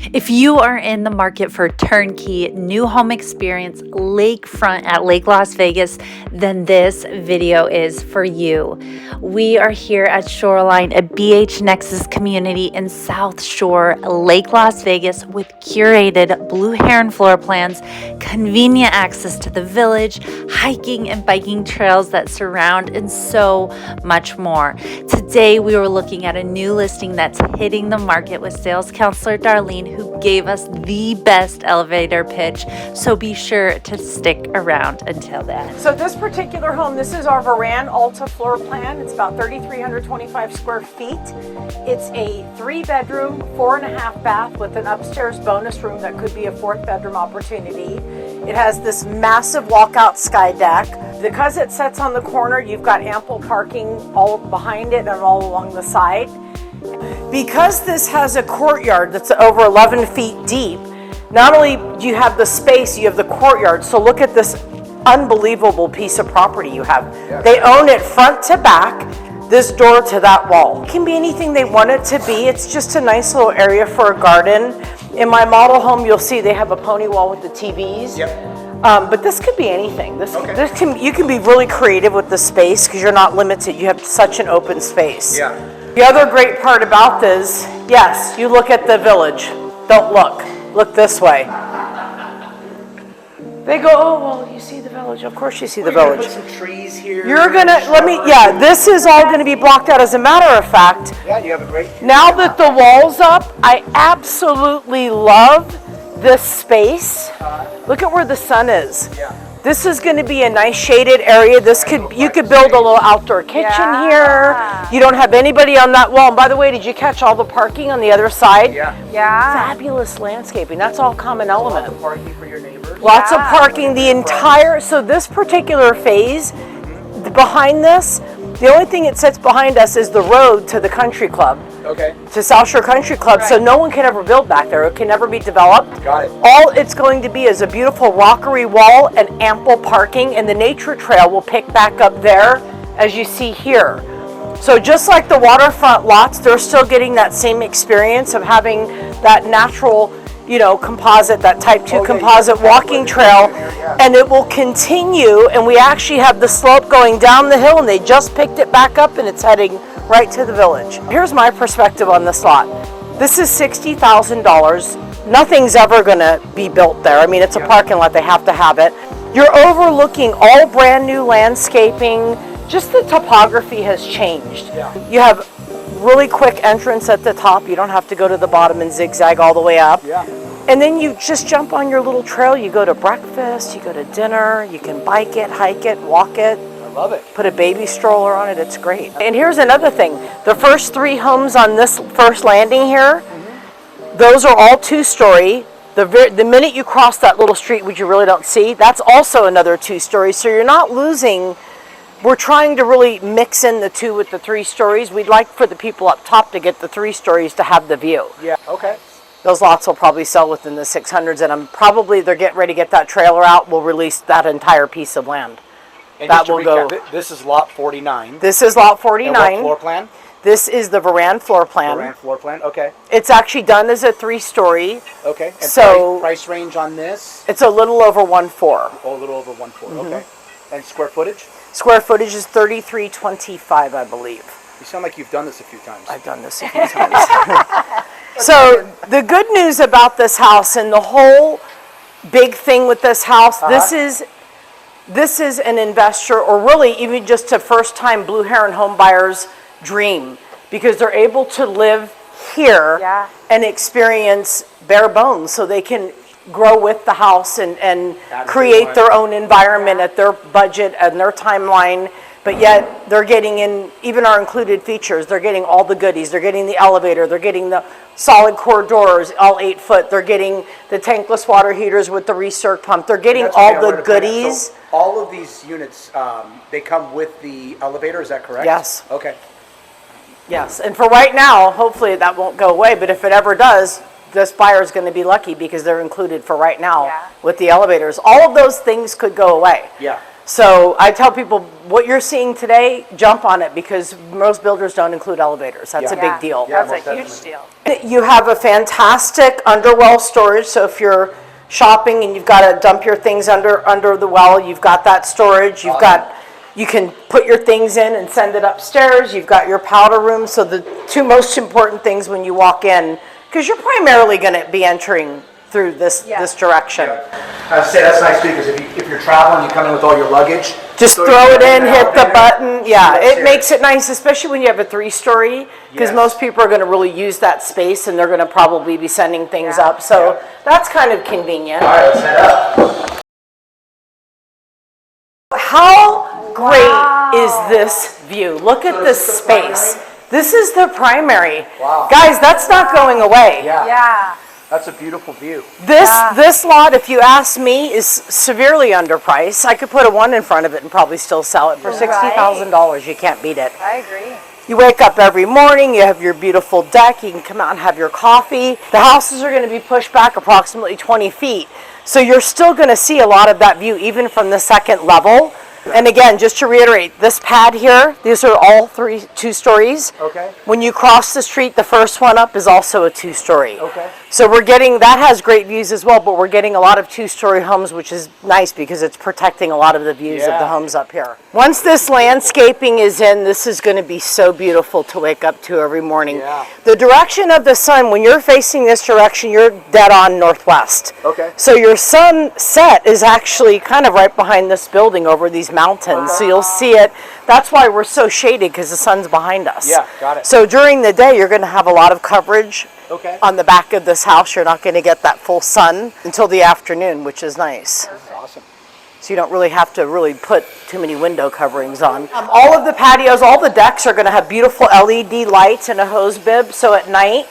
If you are in the market for a turnkey new home experience lakefront at Lake Las Vegas, then this video is for you. We are here at Shoreline, a BH Nexus community in South Shore, Lake Las Vegas, with curated blue Heron floor plans, convenient access to the village, hiking and biking trails that surround, and so much more. Today, we were looking at a new listing that's hitting the market with sales counselor Darlene, who gave us the best elevator pitch. So be sure to stick around until then. So this particular home, this is our Heron Alta floor plan. It's about 3,325 square feet. It's a 3-bedroom, 4.5 bath with an upstairs bonus room that could be a 4th bedroom opportunity. It has this massive walkout sky deck. Because it sits on the corner, you've got ample parking all behind it and all along the side. Because this has a courtyard that's over 11 feet deep, not only do you have the space, you have the courtyard. So look at this unbelievable piece of property you have. Yeah. They own it front to back, this door to that wall. It can be anything they want it to be. It's just a nice little area for a garden. In my model home, you'll see they have a pony wall with the TVs. Yep. But this could be anything. You can be really creative with the space because you're not limited. You have such an open space. Yeah. The other great part about this, yes, you look at the village. Don't look. Look this way. They go, oh, well, you see the village. Of course you see the village. Put some trees here. You're going to, this is all going to be blocked out. As a matter of fact, yeah, you have a great. Now that the wall's up, I absolutely love this space. Look at where the sun is. Yeah. This is going to be a nice shaded area. You could build a little outdoor kitchen here. You don't have anybody on that wall. And by the way, did you catch all the parking on the other side? Yeah. Fabulous landscaping. That's all common element. Lots of parking for your neighbors. Lots of parking. The entire, so this particular phase, behind this, the only thing that sits behind us is the road to the country club. Okay. To South Shore Country Club, so no one can ever build back there. It can never be developed. Got it. All it's going to be is a beautiful rockery wall and ample parking, and the nature trail will pick back up there, as you see here. So just like the waterfront lots, they're still getting that same experience of having that natural, composite, that type 2 composite walking trail, and it will continue, and we actually have the slope going down the hill, and they just picked it back up, and it's heading right to the village. Here's my perspective on this lot. This is $60,000. Nothing's ever gonna be built there. I mean, it's a parking lot, they have to have it. You're overlooking all brand new landscaping. Just the topography has changed. Yeah. You have really quick entrance at the top. You don't have to go to the bottom and zigzag all the way up. Yeah. And then you just jump on your little trail. You go to breakfast, you go to dinner, you can bike it, hike it, walk it. Love it. Put a baby stroller on it. It's great. And here's another thing. The first 3 homes on this first landing here, those are all 2-story. The minute you cross that little street, which you really don't see, that's also another 2-story. So you're not losing. We're trying to really mix in the 2 with the 3 stories. We'd like for the people up top to get the 3 stories to have the view. Yeah. Okay. Those lots will probably sell within the 600s, and they're getting ready to get that trailer out. We'll release that entire piece of land. And that will recap, go. This is lot 49. This is lot 49. And what floor plan? This is the Heron floor plan. Heron floor plan. Okay. It's actually done as a 3-story. Okay. And so price range on this? It's a little over 1.4. Oh, a little over 1.4. Okay. And square footage? Square footage is 3,325, I believe. You sound like you've done this a few times. I've done this a few times. So the good news about this house and the whole big thing with this house, this is an investor, or really even just a first-time Blue Heron home buyer's dream, because they're able to live here and experience bare bones, so they can grow with the house and create their own environment at their budget and their timeline. But yet they're getting in even our included features. They're getting all the goodies. They're getting the elevator. They're getting the solid core doors, all 8 foot. They're getting the tankless water heaters with the recirc pump. They're getting all the goodies. So all of these units, they come with the elevator, is that correct? Yes. Okay. Yes, and for right now, hopefully that won't go away, but if it ever does, this buyer is going to be lucky because they're included for right now with the elevators. All of those things could go away. Yeah. So I tell people, what you're seeing today, jump on it, because most builders don't include elevators. That's a big deal. Yeah, That's a most huge definitely. deal. You have a fantastic underwell storage, so if you're shopping and you've got to dump your things under the well, you've got that storage. You've got, you can put your things in and send it upstairs. You've got your powder room. So the two most important things when you walk in, because you're primarily going to be entering through this direction. I say that's nice too, because if you're traveling, you come in with all your luggage. Just throw it in, hit the button. Yeah, it makes it nice, especially when you have a 3-story, because most people are going to really use that space and they're going to probably be sending things up. So that's kind of convenient. All right, let's head up. How great is this view? Look at this space. This is the primary. Wow. Guys, that's not going away. Yeah. That's a beautiful view. This lot, if you ask me, is severely underpriced. I could put a 1 in front of it and probably still sell it for $60,000. You can't beat it. I agree. You wake up every morning, you have your beautiful deck, you can come out and have your coffee. The houses are going to be pushed back approximately 20 feet. So you're still going to see a lot of that view even from the second level. And again, just to reiterate, this pad here, these are all 2 stories. Okay. When you cross the street, the first one up is also a 2-story. Okay. So we're getting, that has great views as well, but we're getting a lot of 2-story homes, which is nice because it's protecting a lot of the views of the homes up here. Once this landscaping is in, this is going to be so beautiful to wake up to every morning. Yeah. The direction of the sun, when you're facing this direction, you're dead on northwest. Okay. So your sunset is actually kind of right behind this building over these mountains. So you'll see it. That's why we're so shaded, because the sun's behind us. Yeah, got it. So during the day, you're going to have a lot of coverage on the back of this house. You're not going to get that full sun until the afternoon, which is nice. Awesome. So you don't really have to really put too many window coverings on. All of the patios, all the decks are going to have beautiful LED lights and a hose bib. So at night,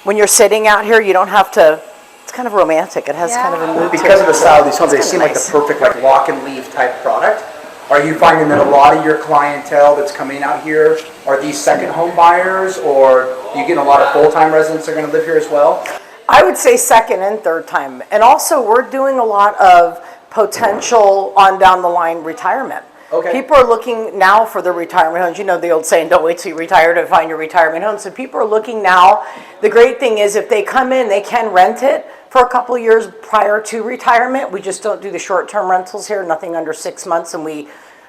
when you're sitting out here, you don't have to. It's kind of romantic. It has kind of a mood to it. Because of the style of these homes, they It's seem nice. like the perfect lock and leave type product. Are you finding that a lot of your clientele that's coming out here are these second home buyers, or are you getting a lot of full-time residents that are going to live here as well? I would say second and third time. And also, we're doing a lot of potential on down the line retirement. Okay. People are looking now for their retirement homes. You know the old saying, don't wait till you retire to find your retirement home. So people are looking now. The great thing is if they come in, they can rent it for a couple of years prior to retirement. We just don't do the short-term rentals here, nothing under 6 months. And we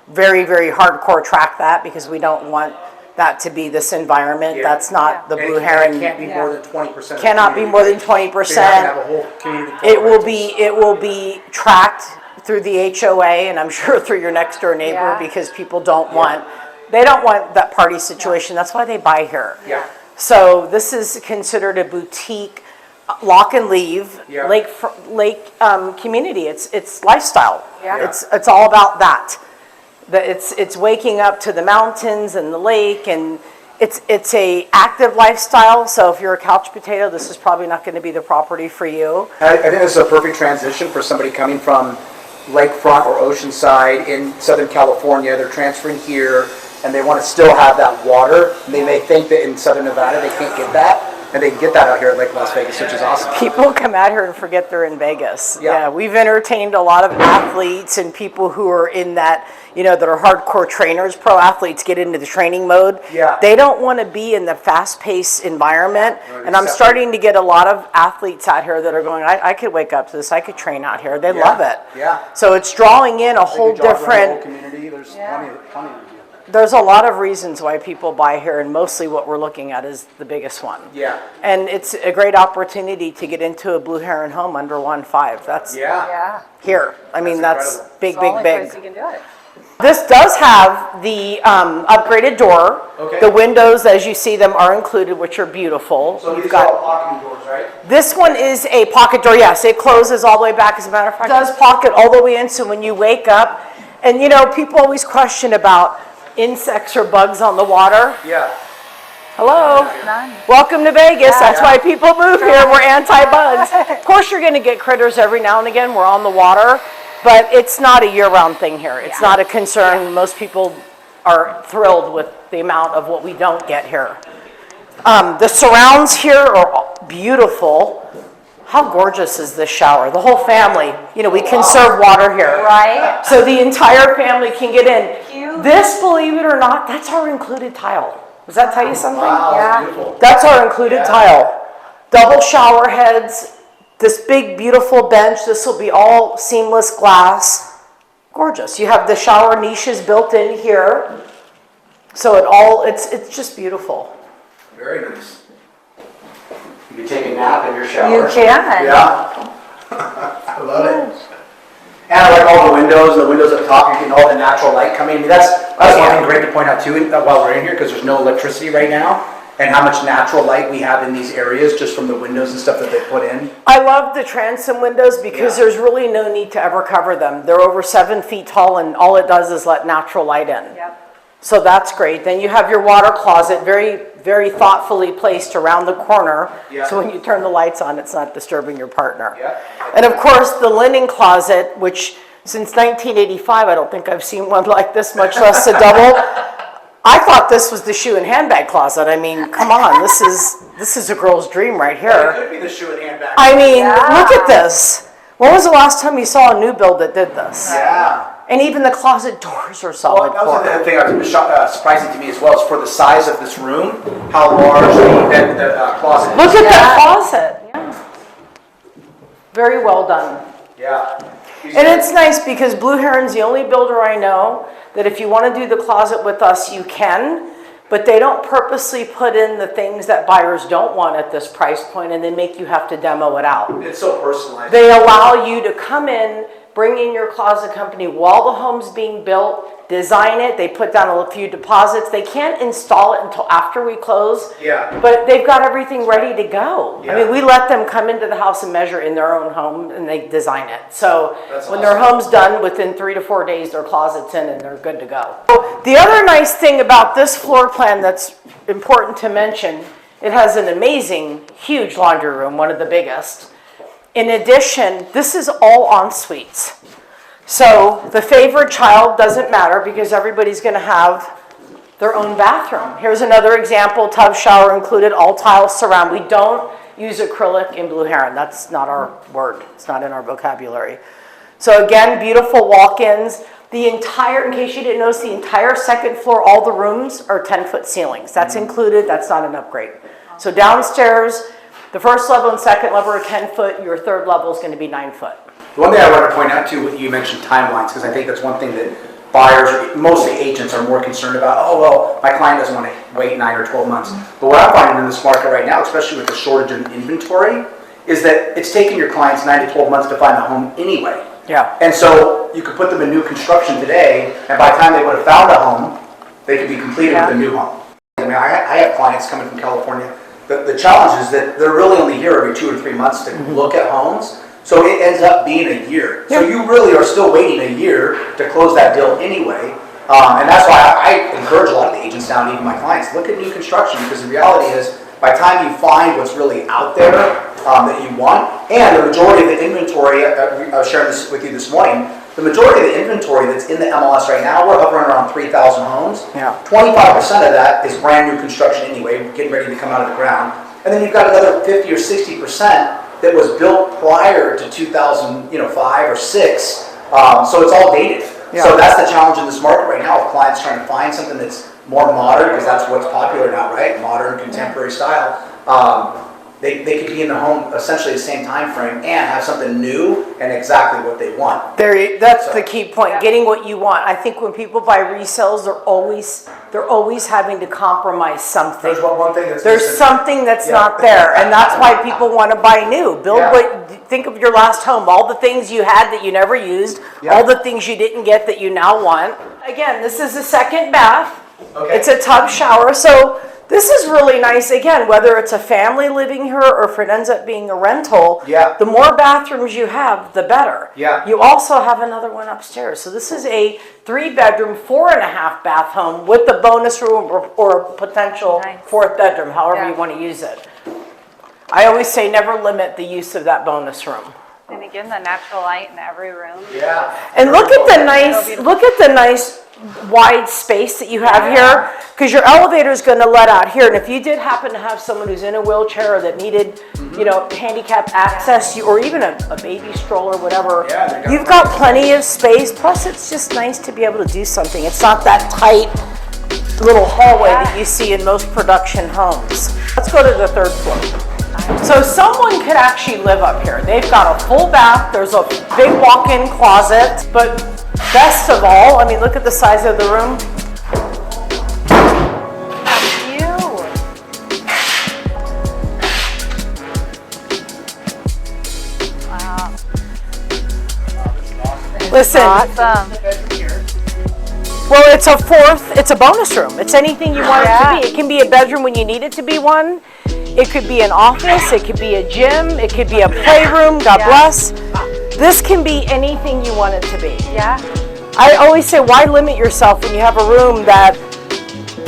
very, very hardcore track that because we don't want that to be this environment. Yeah. That's not the And Blue it Heron. can't be more than 20%. of the Cannot be community, more than right? 20%. So you're not gonna have a whole community full It of will rentals. be tracked through the HOA, and I'm sure through your next door neighbor, because people don't want, they don't want that party situation. That's why they buy here. Yeah. So this is considered a boutique lock and leave lake community. It's lifestyle. Yeah. It's all about that. It's waking up to the mountains and the lake, and it's a active lifestyle. So if you're a couch potato, this is probably not going to be the property for you. I think this is a perfect transition for somebody coming from lakefront or oceanside in Southern California. They're transferring here and they want to still have that water. And they may think that in Southern Nevada they can't get that, and they can get that out here at Lake Las Vegas, which is awesome. People come out here and forget they're in Vegas. Yeah. We've entertained a lot of athletes and people who are in that, that are hardcore trainers. Pro athletes get into the training mode. Yeah. They don't want to be in the fast-paced environment. Right, And I'm exactly. starting to get a lot of athletes out here that are going, I could wake up to this. I could train out here. They love it. Yeah. So it's drawing in a whole They can jog around the whole different. community. There's plenty of to do. There's a lot of reasons why people buy here, and mostly what we're looking at is the biggest one. Yeah. And it's a great opportunity to get into a Blue Heron home under 1.5. That's Yeah. here. I mean, that's incredible. big, It's the only big, place you big. can do it. This does have the upgraded door. Okay. The windows, as you see them, are included, which are beautiful. So You've these got are all pocketing doors, right? this one is a pocket door. Yes, it closes all the way back. As a matter of fact, it does pocket all the way in. So when you wake up, and people always question about insects or bugs on the water. Yeah. Hello. None. Welcome to Vegas. That's Yeah. why people move here. We're anti-bugs. Of course, you're going to get critters every now and again. We're on the water, but it's not a year-round thing here. It's not a concern. Most people are thrilled with the amount of what we don't get here. The surrounds here are beautiful. How gorgeous is this shower? The whole family, you know, we can serve water here. Right? So the entire family can get in. Cute. This, believe it or not, that's our included tile. Does that tell you something? Wow, Yeah. beautiful. That's our included Yeah. tile. Double shower heads, this big beautiful bench. This will be all seamless glass. Gorgeous. You have the shower niches built in here. So it's just beautiful. Very nice. You can take a nap in your shower. You can. Yeah. I love it. And I like all the windows up top, you're getting all the natural light coming. I mean, that's one thing great to point out too while we're in here, because there's no electricity right now, and how much natural light we have in these areas just from the windows and stuff that they put in. I love the transom windows because Yeah. there's really no need to ever cover them. They're over 7 feet tall and all it does is let natural light in. Yep. So that's great. Then you have your water closet, very, very thoughtfully placed around the corner. Yeah. So when you turn the lights on, it's not disturbing your partner. Yeah. And of course, the linen closet, which since 1985, I don't think I've seen one like this, much less a double. I thought this was the shoe and handbag closet. I mean, come on, this is a girl's dream right It here. could be the shoe and handbag. I mean, Yeah. look at this. When was the last time you saw a new build that did this? Yeah. And even the closet doors are Well, solid that was core. the thing that was surprising to me as well, is for the size of this room, how large the closet is. Look at that Yeah. closet. Very well done. Yeah. And it's nice because Blue Heron's the only builder I know that if you want to do the closet with us, you can, but they don't purposely put in the things that buyers don't want at this price point and they make you have to demo it out. It's so personalized. They allow you to come in, bring in your closet company while the home's being built, design it, they put down a few deposits. They can't install it until after we close. Yeah. But they've got everything ready to go. Yeah. I mean, we let them come into the house and measure in their own home and they design it. So That's when their awesome. home's done, within 3 to 4 days, their closet's in and they're good to go. The other nice thing about this floor plan that's important to mention, it has an amazing, huge laundry room, one of the biggest. In addition, this is all en suites. So the favored child doesn't matter because everybody's going to have their own bathroom. Here's another example, tub shower included, all tile surround. We don't use acrylic in Blue Heron. That's not our word. It's not in our vocabulary. So again, beautiful walk-ins. The entire, in case you didn't notice, the entire second floor, all the rooms are 10-foot ceilings. That's included. That's not an upgrade. So downstairs, the first level and second level are 10-foot. Your third level is going to be 9-foot. The one thing I want to point out too, you mentioned timelines, because I think that's one thing that buyers, or mostly agents, are more concerned about. Oh, well, my client doesn't want to wait 9 or 12 months. But what I'm finding in this market right now, especially with the shortage in inventory, is that it's taking your clients 9 to 12 months to find a home anyway. Yeah. And so you could put them in new construction today, and by the time they would have found a home, they could be completed with a new home. I mean, I have clients coming from California. The challenge is that they're really only here every 2 or 3 months to look at homes. So it ends up being a year. So you really are still waiting a year to close that deal anyway. And that's why I encourage a lot of the agents now, and even my clients, look at new construction, because the reality is, by the time you find what's really out there that you want, and the majority of the inventory, I was sharing this with you this morning, the majority of the inventory that's in the MLS right now, we're hovering around 3,000 homes. Yeah. 25% of that is brand new construction anyway, getting ready to come out of the ground. And then you've got another 50 or 60% that was built prior to 2005 or 6. So it's all dated. Yeah. So that's the challenge in this market right now, of clients trying to find something that's more modern, because that's what's popular now, right? Modern, contemporary style. They could be in the home essentially the same time frame and have something new and exactly what they want. That's the key point, getting what you want. I think when people buy resales, they're always having to compromise something. There's one thing that's There's missing. something that's Yeah. not there, and that's why people want to buy new. Think of your last home, all the things you had that you never used, Yeah. all the things you didn't get that you now want. Again, this is a second bath. Okay. It's a tub shower, so this is really nice. Again, whether it's a family living here or if it ends up being a rental, Yeah. the more bathrooms you have, the better. Yeah. You also have another one upstairs. So this is a 3-bedroom, 4.5 bath home with the bonus room or a potential Nice. 4th bedroom, however Yeah. you want to use it. I always say never limit the use of that bonus room. And again, the natural light in every room. Yeah. And look at the nice wide space that you have here, because your elevator is going to let out here. And if you did happen to have someone who's in a wheelchair or that needed, you know, handicap access, or even a baby stroller, whatever, you've got plenty of space. Plus, it's just nice to be able to do something. It's not that tight little hallway that you see in most production homes. Let's go to the third floor. So someone could actually live up here. They've got a full bath, there's a big walk-in closet, but best of all, I mean, look at the size of the room. Wow. Listen, Awesome. well, it's a bonus room. It's anything you want it to be. It can be a bedroom when you need it to be one. It could be an office, it could be a gym, it could be a playroom, God bless. This can be anything you want it to be. Yeah. I always say, why limit yourself when you have a room that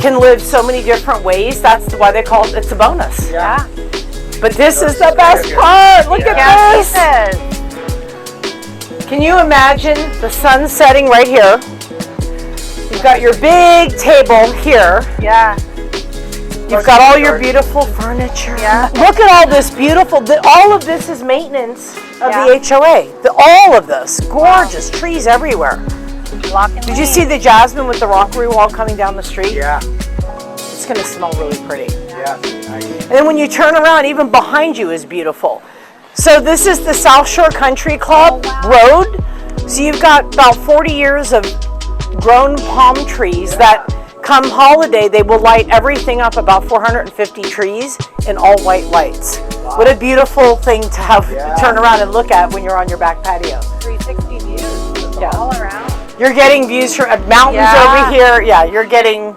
can live so many different ways? That's why they call it's a bonus. Yeah. But this is the best part. Look at this. Yes. Can you imagine the sun setting right here? You've got your big table here. Yeah. You've got all your beautiful furniture. Yeah. Look at all this beautiful, all of this is maintenance of the HOA. All of this, gorgeous trees everywhere. Did you see the jasmine with the rockery wall coming down the street? Yeah. It's gonna smell really pretty. Yeah. Nice. And then when you turn around, even behind you is beautiful. So this is the South Shore Country Club Road. So you've got about 40 years of grown palm trees that come holiday, they will light everything up, about 450 trees in all white lights. Wow. What a beautiful thing to have turn around and look at when you're on your back patio. 360 views all around. You're getting views from mountains over here. Yeah, you're getting...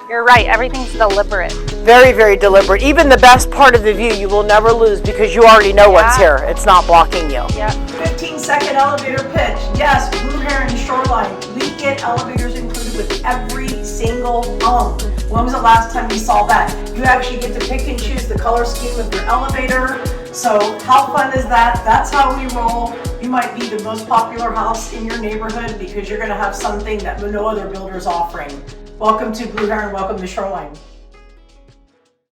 You're right, everything's deliberate. Very, very deliberate. Even the best part of the view you will never lose because you already know what's here. It's not blocking you. Yeah. 15-second elevator pitch. Yes, Blue Heron Shoreline. We get elevators included with every single home. When was the last time you saw that? You actually get to pick and choose the color scheme of your elevator. So how fun is that? That's how we roll. You might be the most popular house in your neighborhood because you're going to have something that no other builder is offering. Welcome to Blue Heron. Welcome to Shoreline.